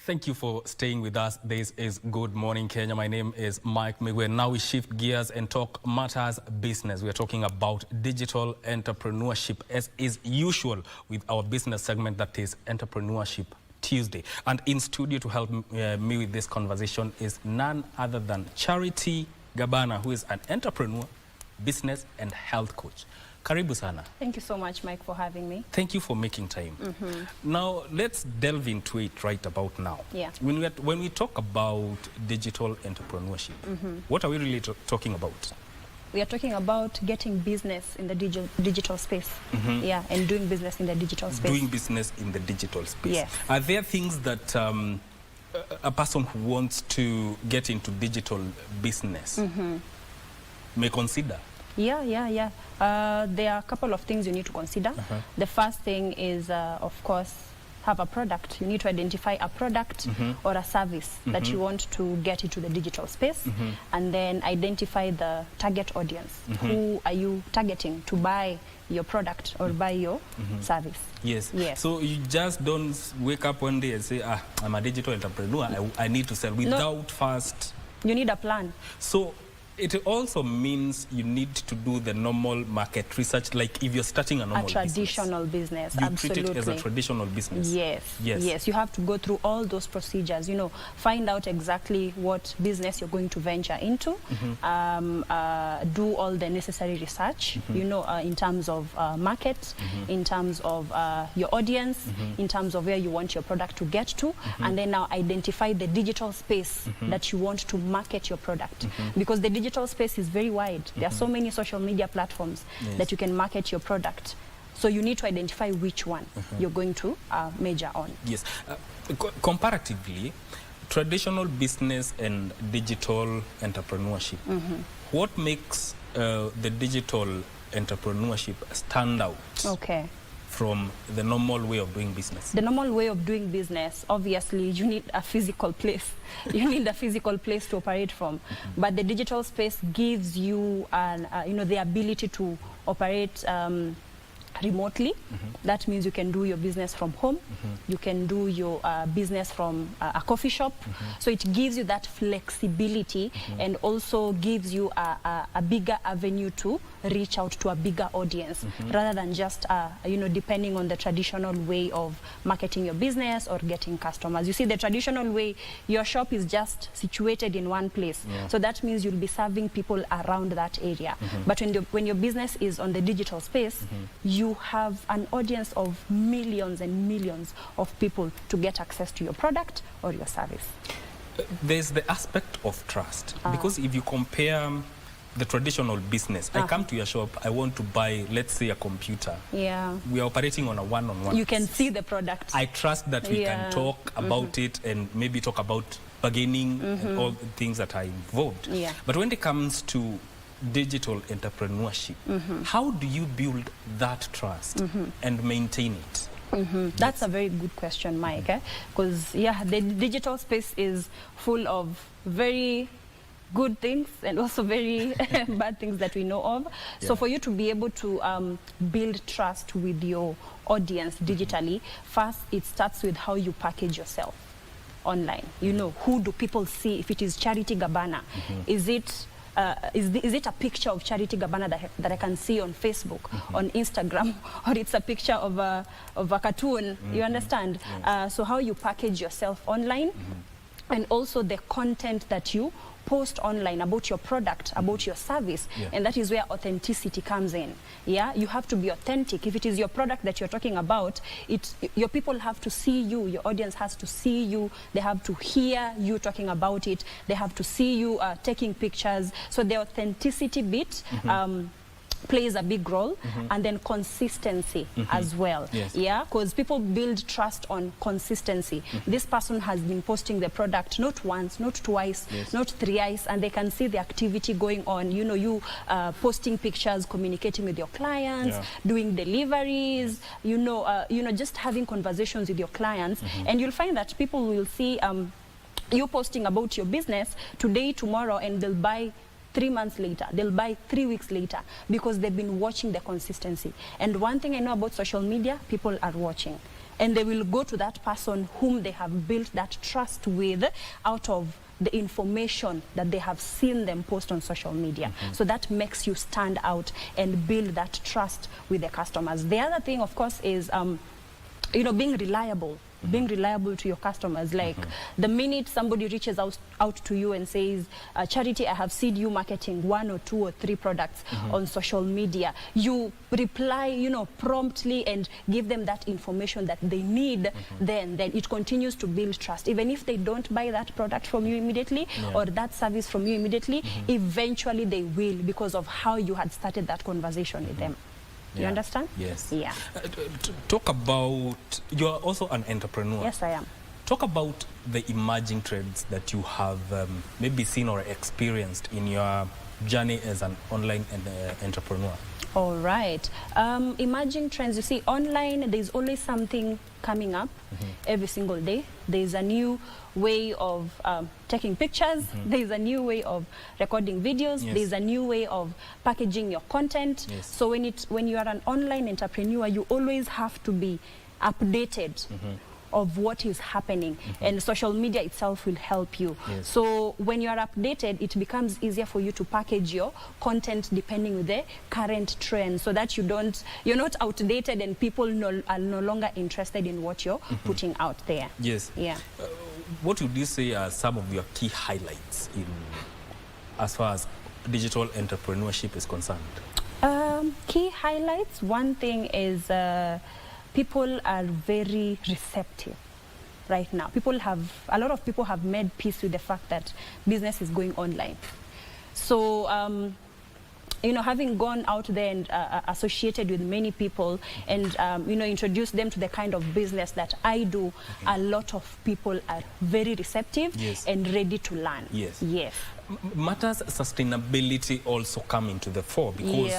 Thank you for staying with us. This is Good Morning Kenya. My name is Mike Migwe. Now we shift gears and talk matters business. We are talking about digital entrepreneurship, as is usual with our business segment, that is Entrepreneurship Tuesday. And in studio to help me with this conversation is none other than Charity Gabana, who is an entrepreneur, business and health coach. Karibu sana. Thank you so much, Mike, for having me. Thank you for making time. Now, let's delve into it right about now. Yeah. When we talk about digital entrepreneurship, what are we really talking about? We are talking about getting business in the digital space. Yeah, and doing business in the digital space. Doing business in the digital space. Yes. Are there things that a person who wants to get into digital business may consider? Yeah. There are a couple of things you need to consider. The first thing is, of course, have a product. You need to identify a product or a service that you want to get into the digital space, and then identify the target audience. Who are you targeting to buy your product or buy your service? Yes. So you just don't wake up one day and say, I'm a digital entrepreneur, I need to sell, without first... You need a plan. So it also means you need to do the normal market research, like if you're starting a normal traditional business. You Absolutely. treat it as a traditional business. Yes. You have to go through all those procedures, you know, find out exactly what business you're going to venture into, do all the necessary research, you know, in terms of market, in terms of your audience, in terms of where you want your product to get to, and then now identify the digital space that you want to market your product. Because the digital space is very wide. There are so many social media platforms that you can market your product. So you need to identify which one you're going to major on. Yes. Comparatively, traditional business and digital entrepreneurship, what makes the digital entrepreneurship stand out from the normal way of doing business? The normal way of doing business, obviously, you need a physical place. You need a physical place to operate from. But the digital space gives you, you know, the ability to operate remotely. That means you can do your business from home. You can do your business from a coffee shop. So it gives you that flexibility and also gives you a bigger avenue to reach out to a bigger audience rather than just, you know, depending on the traditional way of marketing your business or getting customers. You see, the traditional way, your shop is just situated in one place. So that means you'll be serving people around that area. But when your business is on the digital space, you have an audience of millions and millions of people to get access to your product or your service. There's the aspect of trust, because if you compare the traditional business, I come to your shop, I want to buy, let's say, a computer. We are operating on a one-on-one. You can see the product. I trust that we can talk about it and maybe talk about bargaining and all the things that are involved. But when it comes to digital entrepreneurship, how do you build that trust and maintain it? That's a very good question, Mike, because the digital space is full of very good things and also very bad things that we know of. So for you to be able to build trust with your audience digitally, first it starts with how you package yourself online. You know, who do people see? If it is Charity Gabana, is it a picture of Charity Gabana that I can see on Facebook, on Instagram, or it's a picture of a cartoon? You understand? So how you package yourself online, and also the content that you post online about your product, about your service, and that is where authenticity comes in. You have to be authentic. If it is your product that you're talking about, your people have to see you, your audience has to see you, they have to hear you talking about it, they have to see you taking pictures. So the authenticity bit plays a big role, and then consistency as well. Because people build trust on consistency. This person has been posting the product not once, not twice, not thrice, and they can see the activity going on. You know, you posting pictures, communicating with your clients, doing deliveries, you know, just having conversations with your clients, and you'll find that people will see you posting about your business today, tomorrow, and they'll buy 3 months later, they'll buy 3 weeks later, because they've been watching the consistency. And one thing I know about social media, people are watching. and they will go to that person whom they have built that trust with out of the information that they have seen them post on social media. So that makes you stand out and build that trust with the customers. The other thing, of course, is you know, being reliable. Being reliable to your customers. Like the minute somebody reaches out to you and says, Charity, I have seen you marketing 1 or 2 or 3 products on social media, you reply, you know, promptly and give them that information that they need, then it continues to build trust. Even if they don't buy that product from you immediately or that service from you immediately, eventually they will, because of how you had started that conversation with them. You understand? Yes. Yeah. Talk about, you're also an entrepreneur. Yes, I am. Talk about the emerging trends that you have maybe seen or experienced in your journey as an online entrepreneur. All right. Emerging trends, you see, online, there's always something coming up every single day. There's a new way of taking pictures. There's a new way of recording videos. There's a new way of packaging your content. So when you are an online entrepreneur, you always have to be updated of what is happening, and social media itself will help you. So when you are updated, it becomes easier for you to package your content depending with the current trend, so that you're not outdated and people are no longer interested in what you're putting out there. Yes. Yeah. What would you say are some of your key highlights as far as digital entrepreneurship is concerned? Key highlights, one thing is people are very receptive right now. A lot of people have made peace with the fact that business is going online. So, you know, having gone out there and associated with many people and, you know, introduced them to the kind of business that I do, a lot of people are very receptive and ready to learn. Yes. Matters sustainability also come into the fore, because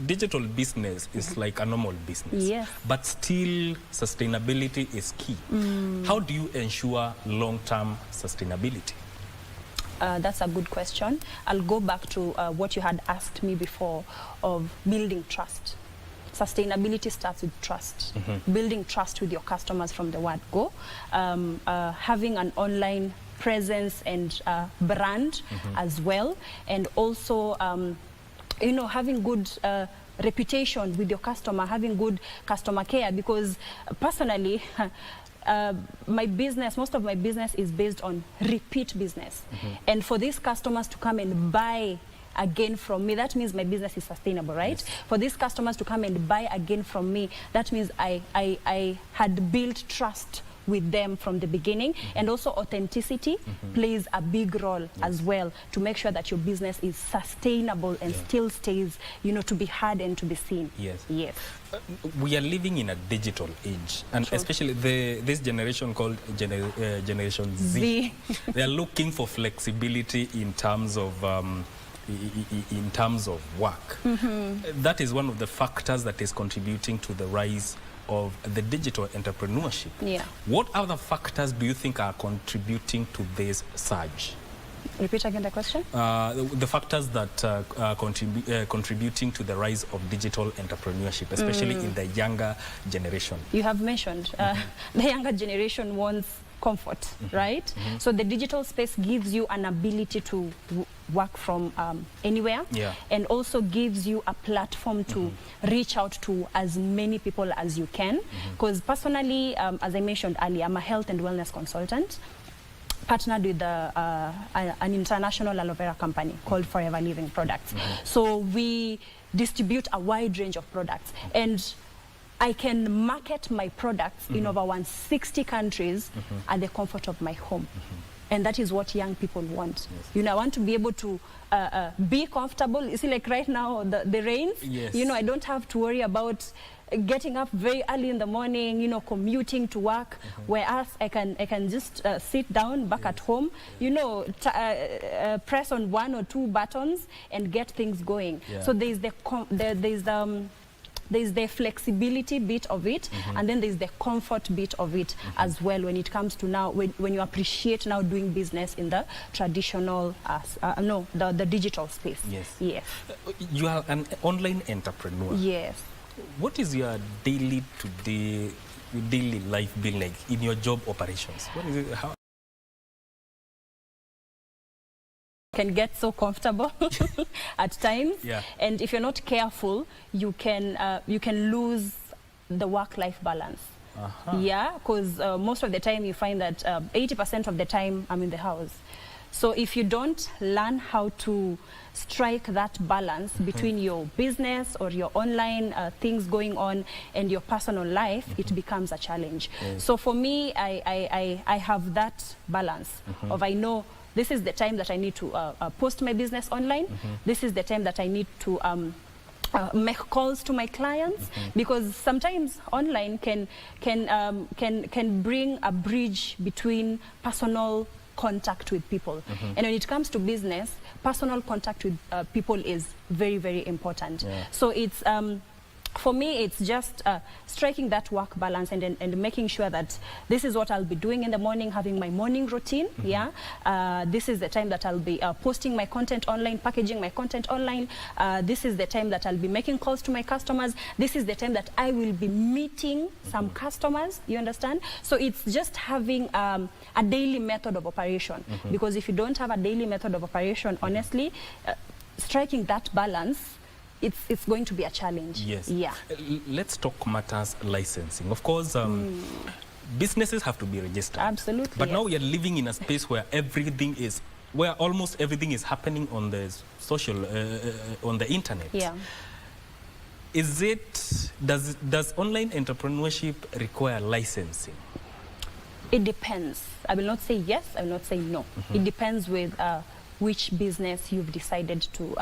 digital business is like a normal business, but still sustainability is key. How do you ensure long-term sustainability? That's a good question. I'll go back to what you had asked me before of building trust. Sustainability starts with trust. Building trust with your customers from the word go. Having an online presence and brand as well. And also, you know, having good reputation with your customer, having good customer care, because personally, most of my business is based on repeat business. And for these customers to come and buy again from me, that means my business is sustainable, right? For these customers to come and buy again from me, that means I had built trust with them from the beginning. And also authenticity plays a big role as well, to make sure that your business is sustainable and still stays, you know, to be heard and to be seen. We are living in a digital age, and especially this generation called Generation Z. They are looking for flexibility in terms of work. That is one of the factors that is contributing to the rise of the digital entrepreneurship. What other factors do you think are contributing to this surge? Repeat again the question. The factors that are contributing to the rise of digital entrepreneurship, especially in the younger generation. You have mentioned the younger generation wants comfort, right? So the digital space gives you an ability to work from anywhere, and also gives you a platform to reach out to as many people as you can. Because personally, as I mentioned earlier, I'm a health and wellness consultant, partnered with an international aloe vera company called Forever Living Products. So we distribute a wide range of products, and I can market my products in over 160 countries at the comfort of my home. And that is what young people want. You know, I want to be able to be comfortable. You see, like right now, the rains, you know, I don't have to worry about getting up very early in the morning, you know, commuting to work, whereas I can just sit down back at home, you know, press on 1 or 2 buttons and get things going. So there's the flexibility bit of it, and then there's the comfort bit of it as well, when it comes to now, when you appreciate now doing business in the traditional, the digital space. You are an online entrepreneur. What is your daily to day your daily life been like in your job operations? What is it? How? Can get so comfortable at times, Yeah. and if you're not careful, you can lose the work-life balance. Yeah, because most of the time you find that 80% of the time I'm in the house. So if you don't learn how to strike that balance between your business or your online things going on and your personal life, it becomes a challenge. Yes. So for me, I have that balance of, I know this is the time that I need to post my business online. This is the time that I need to make calls to my clients, because sometimes online can bring a bridge between personal contact with people. And when it comes to business, personal contact with people is very, very important. Yeah. So it's for me, it's just striking that work balance and making sure that this is what I'll be doing in the morning, having my morning routine. Yeah, this is the time that I'll be posting my content online, packaging my content online. This is the time that I'll be making calls to my customers. This is the time that I will be meeting some customers. You understand? So it's just having a daily method of operation. Because if you don't have a daily method of operation, honestly, striking that balance, it's going to be a challenge. Yes. Yeah. Let's talk matters licensing. Of course, businesses have to be registered. Absolutely. But now we are living in a space where almost everything is happening on the social, on the internet. Yeah. Does online entrepreneurship require licensing? It depends. I will not say yes, I will not say no. It depends with which business you've decided to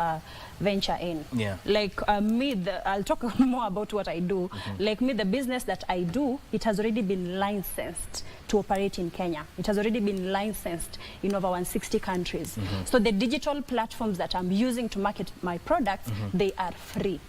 venture in. Yeah. Like I'll talk more about what I do. Like me, the business that I do, it has already been licensed to operate in Kenya. It has already been licensed in over 160 countries. So the digital platforms that I'm using to market my products, they are free.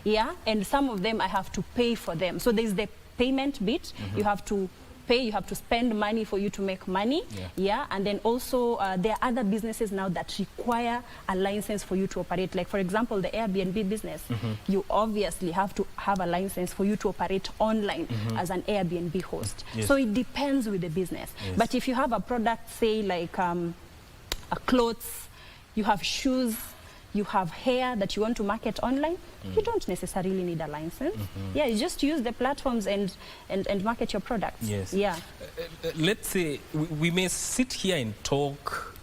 Yeah, and some of them I have to pay for them. So there's the payment bit. You have to pay, you have to spend money for you to make money. Yeah, and then also there are other businesses now that require a license for you to operate. Like for example, the Airbnb business, you obviously have to have a license for you to operate online as an Airbnb host. Yes. So it depends with the business. Yes. But if you have a product, say like clothes, you have shoes, you have hair that you want to market online, you don't necessarily need a license. Yeah, you just use the platforms and market your products. Yes. Yeah. Let's say we may sit here and talk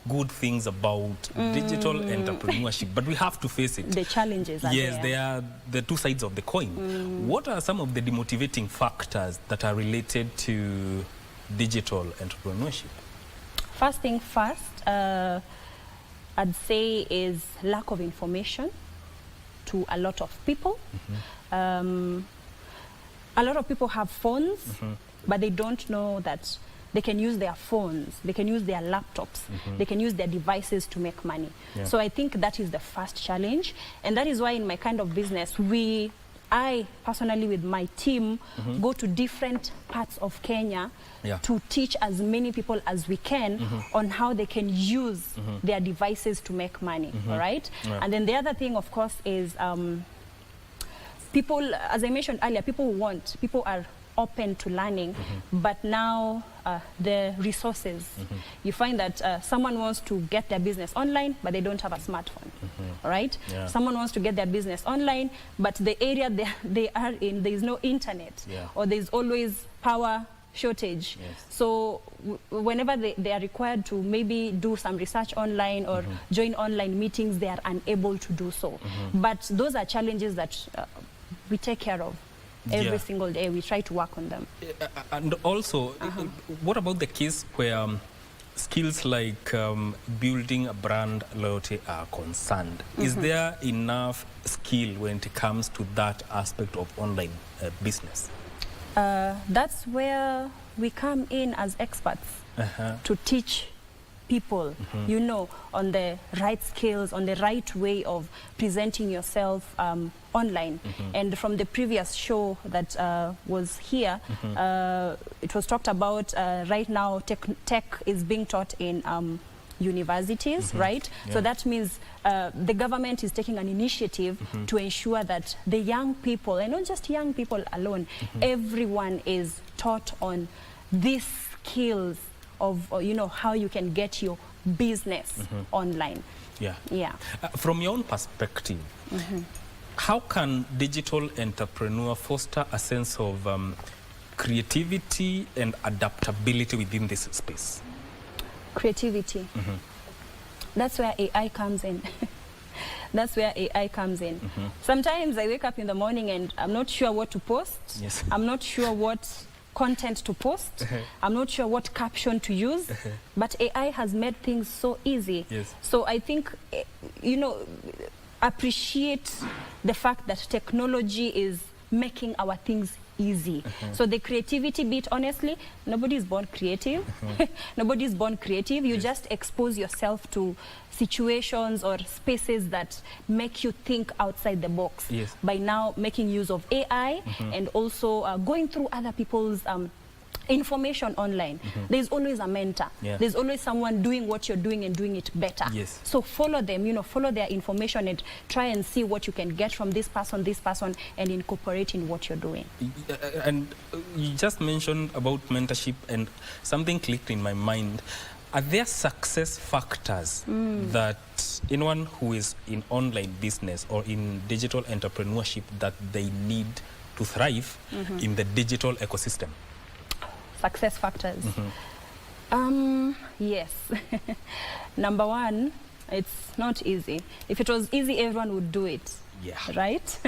good things about digital entrepreneurship, but we have to face it. The challenges are yes, there. they are the two sides of the coin. What are some of the demotivating factors that are related to digital entrepreneurship? First thing first, I'd say is lack of information to a lot of people. A lot of people have phones, but they don't know that they can use their phones, they can use their laptops, they can use their devices to make money. Yeah. So I think that is the first challenge. And that is why in my kind of business, I personally with my team go to different parts of Kenya to teach as many people as we can on how they can use their devices to make money, all right? Yeah. And then the other thing, of course, is people, as I mentioned earlier, people are open to learning, but now the resources, you find that someone wants to get their business online, but they don't have a smartphone, all right? Yeah. Someone wants to get their business online, but the area they are in, there is no internet, or there's always power shortage. Yes. So whenever they are required to maybe do some research online or join online meetings, they are unable to do so. But those are challenges that we take care of. Every single day we try to work on them. And also, what about the case where skills like building a brand loyalty are concerned? Is there enough skill when it comes to that aspect of online business? That's where we come in as experts to teach people, you know, on the right skills, on the right way of presenting yourself online. And from the previous show that was here, it was talked about right now tech is being taught in universities, right? So that means the government is taking an initiative to ensure that the young people, and not just young people alone, everyone is taught on these skills of, you know, how you can get your business online. Yeah. From your own perspective, how can digital entrepreneur foster a sense of creativity and adaptability within this space? Creativity. That's where AI comes in. That's where AI comes in. Sometimes I wake up in the morning and I'm not sure what to post. Yes. I'm not sure what content to post. I'm not sure what caption to use. But AI has made things so easy. Yes. So I think, you know, appreciate the fact that technology is making our things easy. So the creativity bit, honestly, nobody's born creative. Nobody's born creative. You just expose yourself to situations or spaces that make you think outside the box. By now making use of AI and also going through other people's information online. There's always a mentor. There's always someone doing what you're doing and doing it better. So follow them, you know, follow their information and try and see what you can get from this person, and incorporate in what you're doing. And you just mentioned about mentorship, and something clicked in my mind. Are there success factors that anyone who is in online business or in digital entrepreneurship that they need to thrive in the digital ecosystem? Success factors. Yes. Number one, it's not easy. If it was easy, everyone would do it. Right?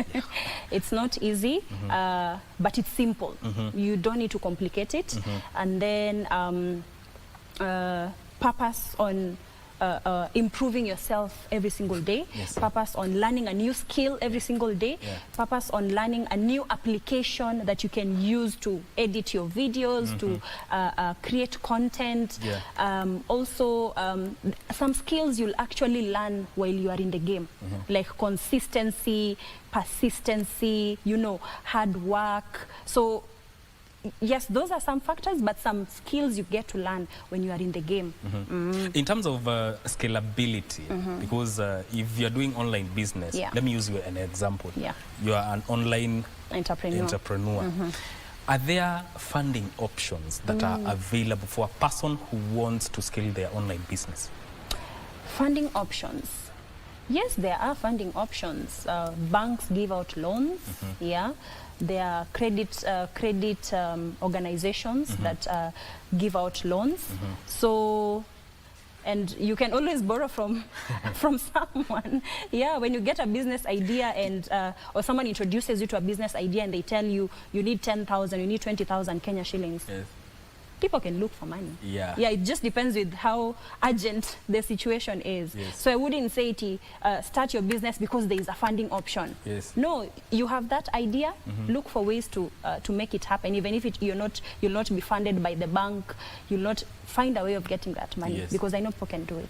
It's not easy, but it's simple. You don't need to complicate it. And then purpose on improving yourself every single day, purpose on learning a new skill every single day, purpose on learning a new application that you can use to edit your videos, to create content. Also, some skills you'll actually learn while you are in the game, like consistency, persistency, you know, hard work. So yes, those are some factors, but some skills you get to learn when you are in the game. In terms of scalability, because if you're doing online business, let me use you an example. You are an online entrepreneur. Are there funding options that are available for a person who wants to scale their online business? Funding options. Yes, there are funding options. Banks give out loans. There are credit organizations that give out loans. So, and you can always borrow from someone. When you get a business idea and or someone introduces you to a business idea and they tell you you need 10,000, you need 20,000 Kenya shillings. People can look for money. It just depends with how urgent the situation is. So I wouldn't say to start your business because there is a funding option. No, you have that idea. Look for ways to make it happen. Even if you'll not be funded by the bank, you'll not find a way of getting that money because I know people can do it.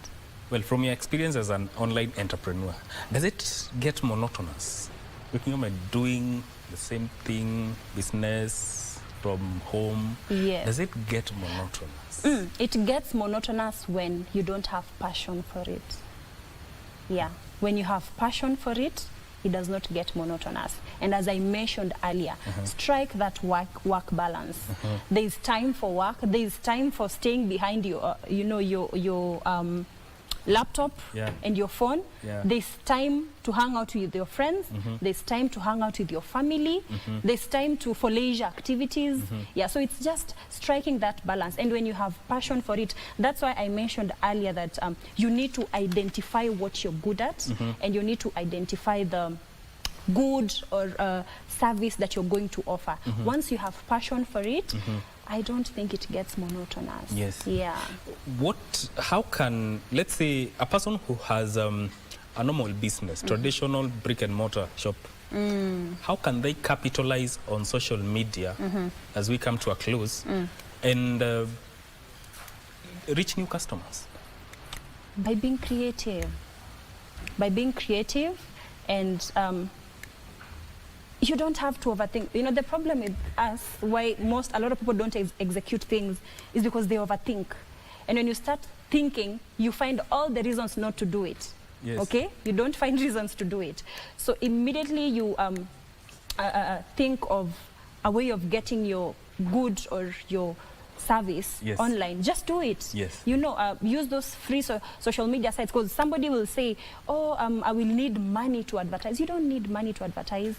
Well, from your experience as an online entrepreneur, does it get monotonous? Looking at doing the same thing, business from home, does it get monotonous? It gets monotonous when you don't have passion for it. When you have passion for it, it does not get monotonous. And as I mentioned earlier, strike that work balance. There is time for work. There is time for staying behind your, your laptop and your phone. There's time to hang out with your friends. There's time to hang out with your family. There's time for leisure activities. So it's just striking that balance. And when you have passion for it, that's why I mentioned earlier that you need to identify what you're good at, and you need to identify the good or service that you're going to offer. Once you have passion for it, I don't think it gets monotonous. How can, let's say, a person who has a normal business, traditional brick and mortar shop, how can they capitalize on social media as we come to a close and reach new customers? By being creative. By being creative, and you don't have to overthink. You know, the problem with us, why a lot of people don't execute things, is because they overthink. And when you start thinking, you find all the reasons not to do it. Yes. Okay? You don't find reasons to do it. So immediately you think of a way of getting your good or your service yes. online. Just do it. Yes. You know, use those free social media sites, because somebody will say, oh, I will need money to advertise. You don't need money to advertise.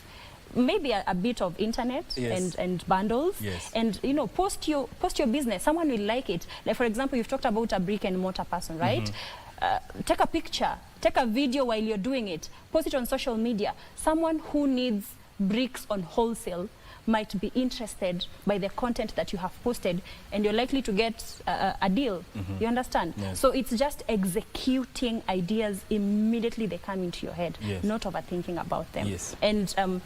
Maybe a bit of internet, yes. and bundles, yes. and you know, post your business. Someone will like it. Like, for example, you've talked about a brick and mortar person, right? Take a picture, take a video while you're doing it, post it on social media. Someone who needs bricks on wholesale might be interested by the content that you have posted, and you're likely to get a deal. You understand? Yes. So it's just executing ideas immediately they come into your head, yes. not overthinking about them. Yes. And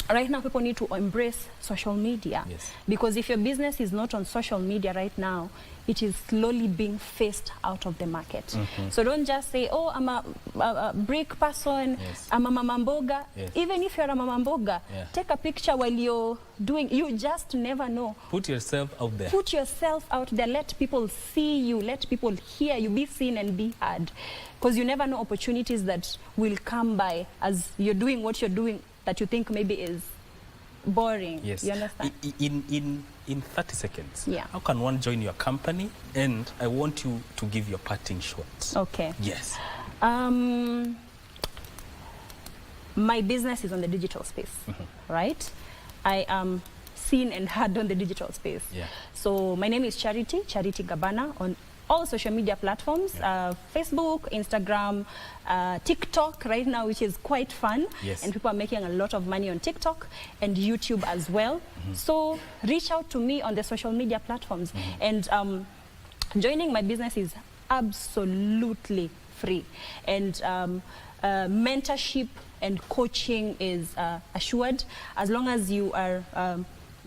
right now, people need to embrace social media, yes. because if your business is not on social media right now, it is slowly being phased out of the market. So don't just say, oh, I'm a brick person, yes. I'm a mama mboga. Yes. Even if you're a mama mboga, yeah. take a picture while you're doing, you just never know. Put yourself out there. Put yourself out there, let people see you, let people hear you, be seen and be heard. Because you never know opportunities that will come by as you're doing what you're doing that you think maybe is boring. Yes. You understand? In 30 seconds, yeah. how can one join your company? And I want you to give your parting shots. Okay. Yes. My business is on the digital space, right? I am seen and heard on the digital space. Yeah. So my name is Charity Gabana, on all social media platforms, yeah. Facebook, Instagram, TikTok right now, which is quite fun. Yes. And people are making a lot of money on TikTok and YouTube as well. So reach out to me on the social media platforms. And joining my business is absolutely free. And mentorship and coaching is assured, as long as you are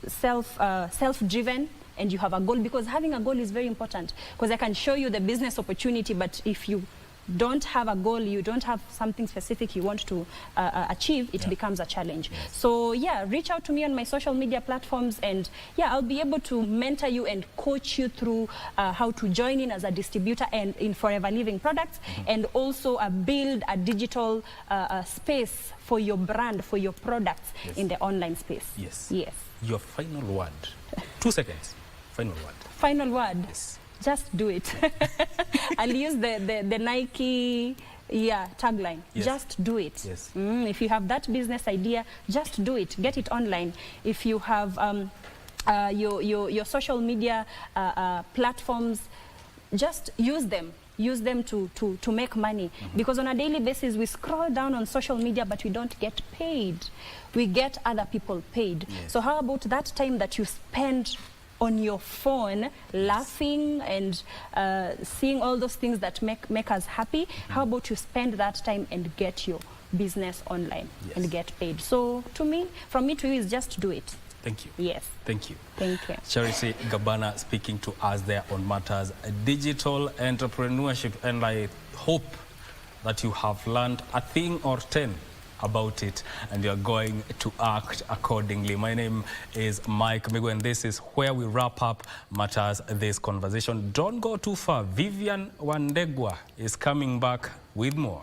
self-driven, and you have a goal, because having a goal is very important. Because I can show you the business opportunity, but if you don't have a goal, you don't have something specific you want to achieve, it yeah. becomes a challenge. Yes. So yeah, reach out to me on my social media platforms, and yeah, I'll be able to mentor you and coach you through how to join in as a distributor and in Forever Living products, and also build a digital space for your brand, for your products, yes. in the online space. Yes. Yes. Your final word. 2 seconds. Final word. Final word. Yes. Just do it. I'll use the Nike tagline. Yes. Just do it. Yes. If you have that business idea, just do it. Get it online. If you have your social media platforms, just use them. Use them to make money. Because on a daily basis, we scroll down on social media, but we don't get paid. We get other people paid. Yes. So how about that time that you spend on your phone, laughing and seeing all those things that make us happy? How about you spend that time and get your business online, yes. and get paid? So from me to you is just do it. Thank you. Yes. Thank you. Thank you. Charity Gabana speaking to us there on matters digital entrepreneurship, and I hope that you have learned a thing or 10 about it, and you're going to act accordingly. My name is Mike Migo, and this is where we wrap up Matters This Conversation. Don't go too far. Vivian Wandegwa is coming back with more.